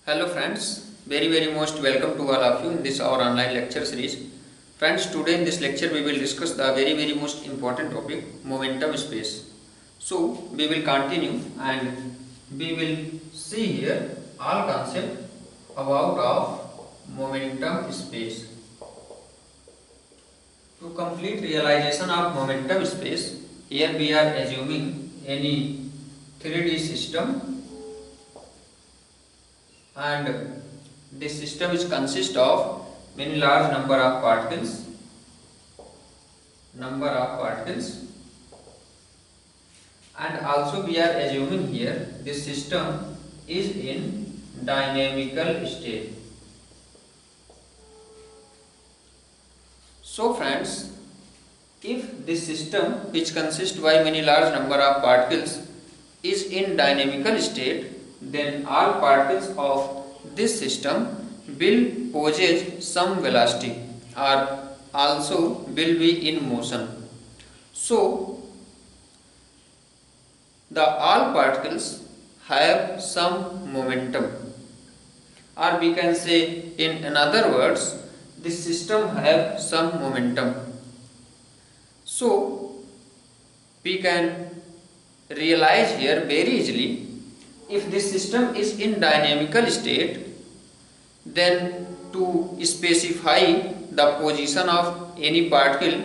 Hello friends, very most welcome to all of you in this our online lecture series. Friends, today in this lecture we will discuss the very most important topic, momentum space. So we will continue and we will see here all concept about of momentum space. To complete realization of momentum space, here we are assuming any 3D system, and this system is consist of many large number of particles, and also we are assuming here this system is in dynamical state. So friends, if this system which consists by many large number of particles is in dynamical state, then all particles of this system will possess some velocity or also will be in motion. So the all particles have some momentum, or we can say in another words, this system have some momentum. So we can realize here very easily, if this system is in dynamical state, then to specify the position of any particle,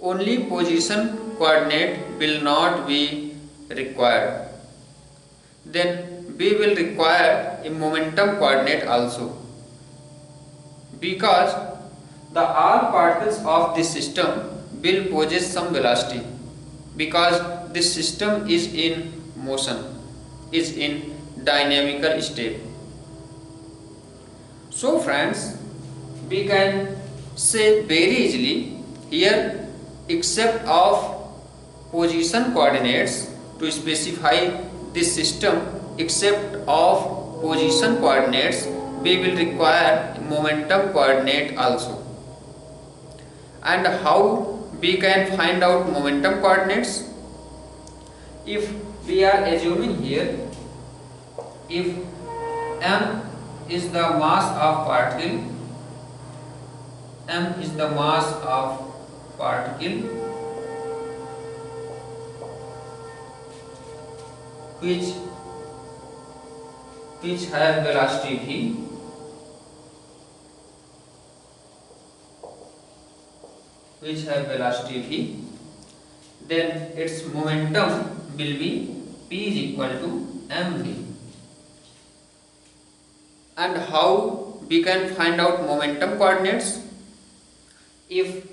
only position coordinate will not be required. Then we will require a momentum coordinate also, because the all particles of this system will possess some velocity, because this system is in motion, is in dynamical state. So friends, we can say very easily here, except of position coordinates, to specify this system, except of position coordinates, we will require momentum coordinate also. And how we can find out momentum coordinates? If we are assuming here, if m is the mass of particle, m is the mass of particle which have velocity v, then its momentum will be p is equal to mv. And how we can find out momentum coordinates? If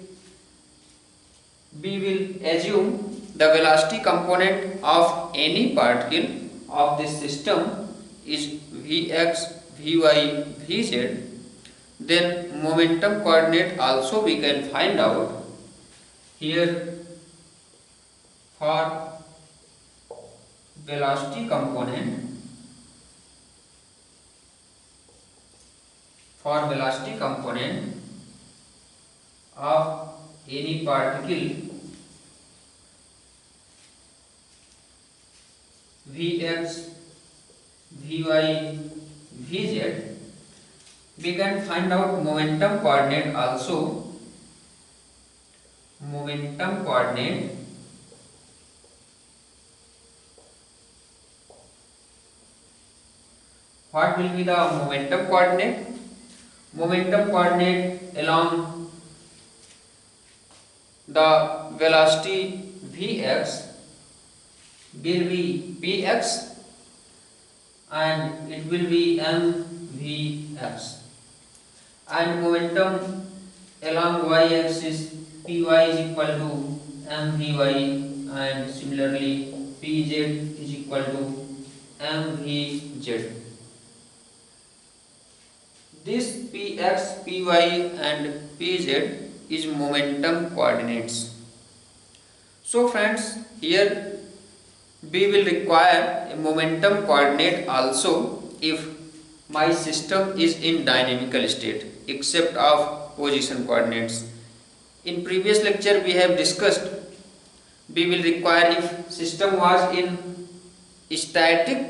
we will assume the velocity component of any particle of this system is vx, vy, vz, then momentum coordinate also we can find out. Here for velocity component, of any particle vx, vy, vz, we can find out momentum coordinate also. Momentum coordinate what will be the momentum coordinate? Momentum coordinate along the velocity vx will be px and it will be mvx, and momentum along y-axis py is equal to mvy, and similarly pz is equal to mvz. This px, py and pz is momentum coordinates. So friends, here we will require a momentum coordinate also if my system is in dynamical state, except of position coordinates. In previous lecture we have discussed, we will require if system was in static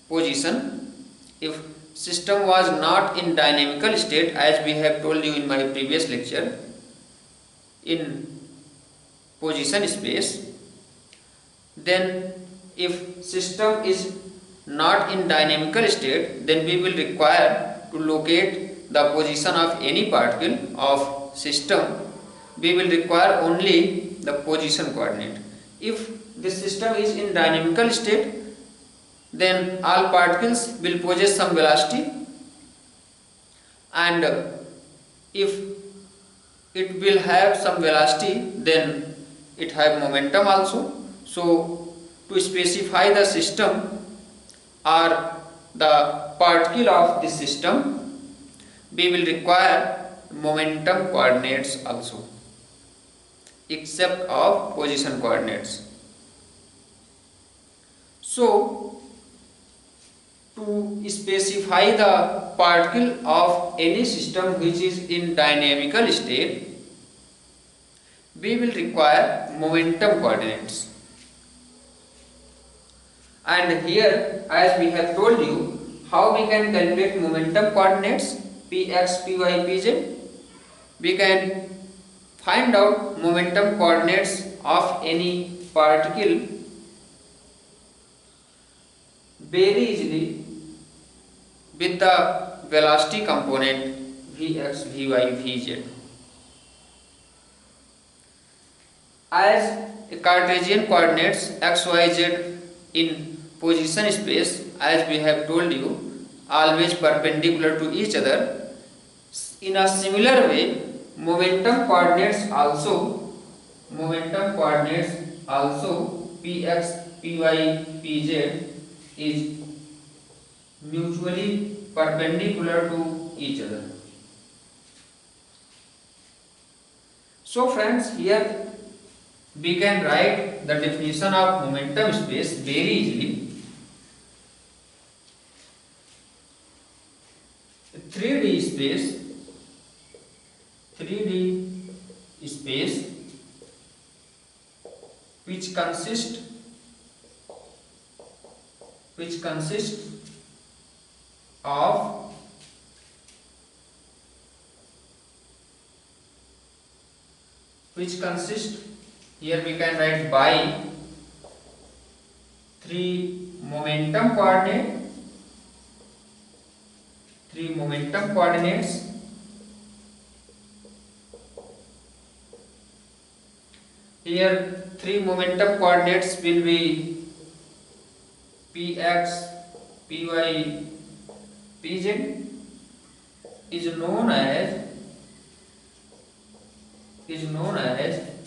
position, if system was not in dynamical state, as we have told you in my previous lecture, in position space, then if system is not in dynamical state, then we will require to locate the position of any particle of system. We will require only the position coordinate. If the system is in dynamical state, then all particles will possess some velocity, and if it will have some velocity, then it have momentum also. So to specify the system or the particle of this system, we will require momentum coordinates also, except of position coordinates. So to specify the particle of any system which is in dynamical state, we will require momentum coordinates. And here, as we have told you, how we can calculate momentum coordinates px, py, pz. We can find out momentum coordinates of any particle very easily with the velocity component vx, vy, vz. As Cartesian coordinates x, y, z in position space, as we have told you, always perpendicular to each other. In a similar way, momentum coordinates also px, py, pz is mutually perpendicular to each other. So friends, here we can write the definition of momentum space very easily. 3D space which consists of here we can write by 3 momentum coordinates here 3 momentum coordinates will be px, py, pz is known as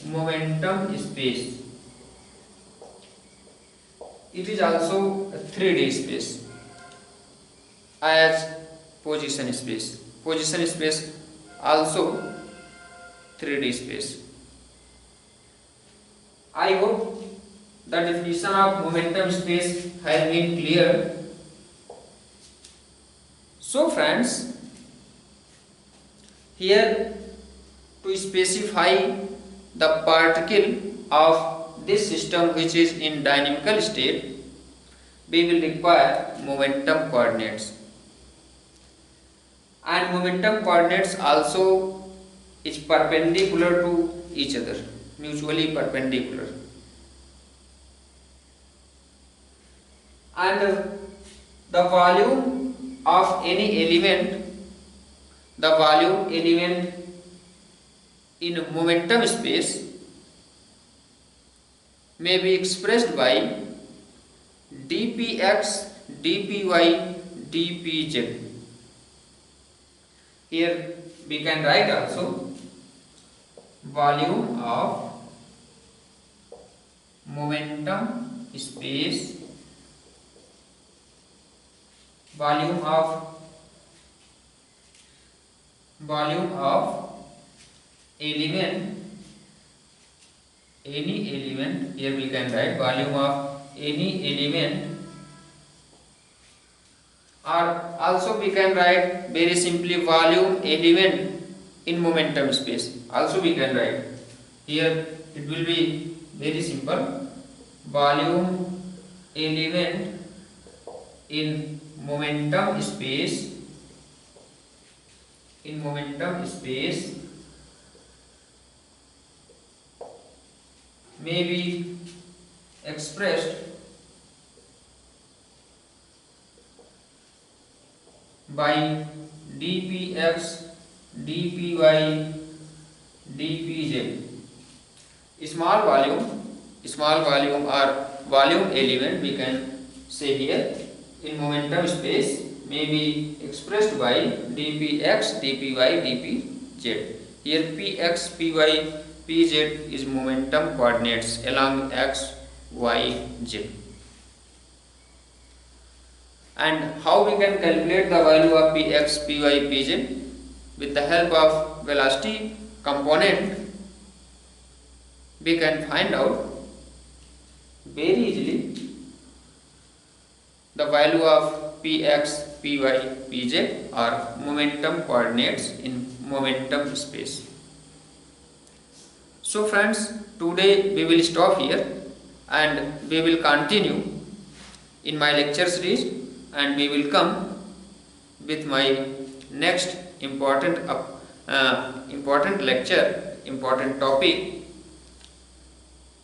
momentum space. It is also a 3D space as position space. Position space also 3D space. I hope the definition of momentum space has been clear. So friends, here to specify the particle of this system which is in dynamical state, we will require momentum coordinates, and momentum coordinates also is perpendicular to each other, mutually perpendicular. And the volume of any element, in momentum space may be expressed by dpx, dpy, dpz. Here we can write also volume of momentum space, volume of element, any element. Here we can write volume of any element, or also we can write very simply volume element in momentum space. Also we can write here, it will be very simple, volume element in momentum space may be expressed by dpx, dpy, dpz. Small volume or volume element, we can say here, in momentum space may be expressed by dpx, dpy, dpz. Here px, py, pz is momentum coordinates along x, y, z. And how we can calculate the value of px, py, pz? With the help of velocity component, we can find out very easily the value of px, py, pz are momentum coordinates in momentum space. So friends, today we will stop here and we will continue in my lecture series, and we will come with my next important lecture, important topic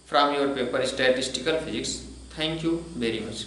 from your paper Statistical Physics. Thank you very much.